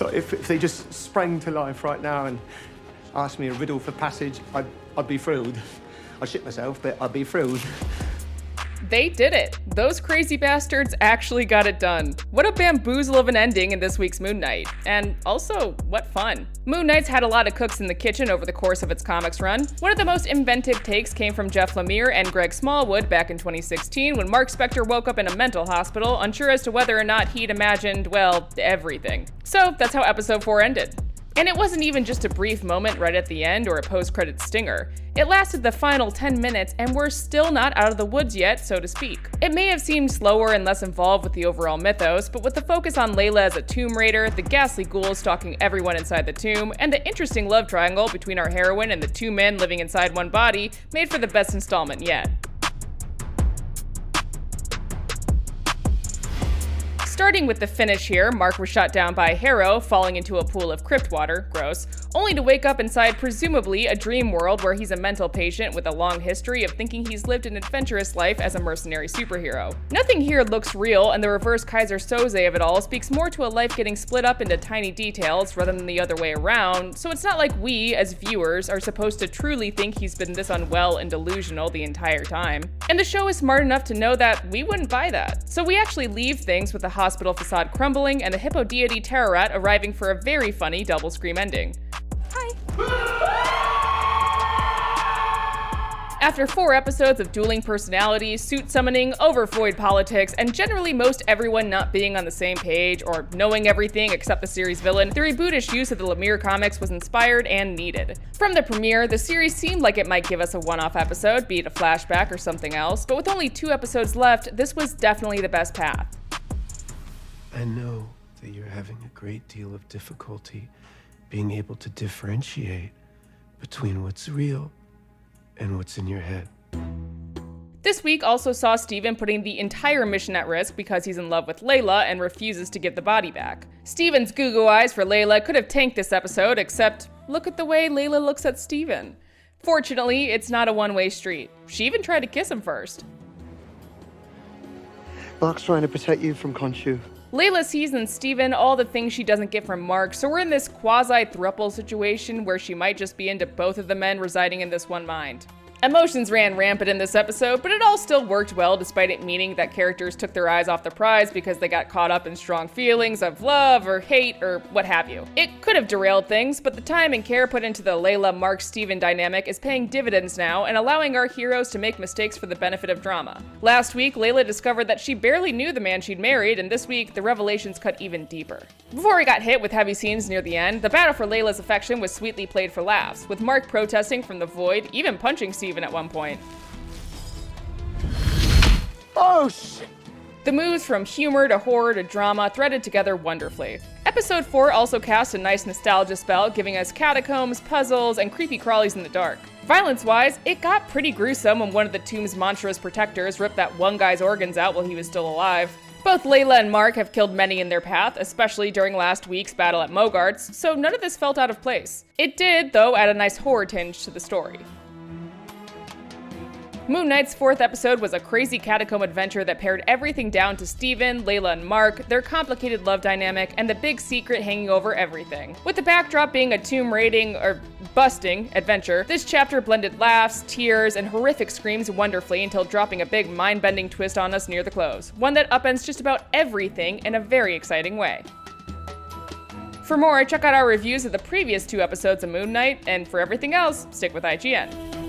thought if they just sprang to life right now and asked me a riddle for passage, I'd be thrilled. I'd shit myself, but I'd be thrilled. They did it. Those crazy bastards actually got it done. What a bamboozle of an ending in this week's Moon Knight. And also, what fun. Moon Knight's had a lot of cooks in the kitchen over the course of its comics run. One of the most inventive takes came from Jeff Lemire and Greg Smallwood back in 2016 when Mark Spector woke up in a mental hospital, unsure as to whether or not he'd imagined, well, everything. So that's how episode 4 ended. And it wasn't even just a brief moment right at the end or a post-credits stinger. It lasted the final 10 minutes and we're still not out of the woods yet, so to speak. It may have seemed slower and less involved with the overall mythos, but with the focus on Layla as a tomb raider, the ghastly ghouls stalking everyone inside the tomb, and the interesting love triangle between our heroine and the two men living inside one body, made for the best installment yet. Starting with the finish here, Mark was shot down by Harrow, falling into a pool of crypt water, gross, only to wake up inside presumably a dream world where he's a mental patient with a long history of thinking he's lived an adventurous life as a mercenary superhero. Nothing here looks real, and the reverse Kaiser Soze of it all speaks more to a life getting split up into tiny details rather than the other way around, so it's not like we, as viewers, are supposed to truly think he's been this unwell and delusional the entire time. And the show is smart enough to know that we wouldn't buy that. So we actually leave things with the hospital facade crumbling and the hippo deity Terrorat arriving for a very funny double scream ending. Hi. After 4 episodes of dueling personalities, suit summoning, overvoid politics, and generally most everyone not being on the same page or knowing everything except the series villain, the rebootish use of the Lemire comics was inspired and needed. From the premiere, the series seemed like it might give us a one-off episode, be it a flashback or something else, but with only 2 episodes left, this was definitely the best path. I know that you're having a great deal of difficulty being able to differentiate between what's real and what's in your head. This week also saw Steven putting the entire mission at risk because he's in love with Layla and refuses to give the body back. Steven's goo-goo eyes for Layla could have tanked this episode, except look at the way Layla looks at Steven. Fortunately, it's not a one-way street. She even tried to kiss him first. Mark's trying to protect you from Khonshu. Layla sees in Steven all the things she doesn't get from Mark, so we're in this quasi-throuple situation where she might just be into both of the men residing in this one mind. Emotions ran rampant in this episode, but it all still worked well despite it meaning that characters took their eyes off the prize because they got caught up in strong feelings of love or hate or what have you. It could have derailed things, but the time and care put into the Layla-Mark-Steven dynamic is paying dividends now and allowing our heroes to make mistakes for the benefit of drama. Last week, Layla discovered that she barely knew the man she'd married, and this week, the revelations cut even deeper. Before he got hit with heavy scenes near the end, the battle for Layla's affection was sweetly played for laughs, with Mark protesting from the void, even punching Steven at one point. Oh, shit! The moves from humor to horror to drama threaded together wonderfully. Episode 4 also cast a nice nostalgia spell, giving us catacombs, puzzles, and creepy crawlies in the dark. Violence-wise, it got pretty gruesome when one of the tomb's monstrous protectors ripped that one guy's organs out while he was still alive. Both Layla and Mark have killed many in their path, especially during last week's battle at Mogart's, so none of this felt out of place. It did, though, add a nice horror tinge to the story. Moon Knight's 4th episode was a crazy catacomb adventure that pared everything down to Steven, Layla, and Mark, their complicated love dynamic, and the big secret hanging over everything. With the backdrop being a tomb raiding, or busting, adventure, this chapter blended laughs, tears, and horrific screams wonderfully until dropping a big mind-bending twist on us near the close, one that upends just about everything in a very exciting way. For more, check out our reviews of the previous 2 episodes of Moon Knight, and for everything else, stick with IGN.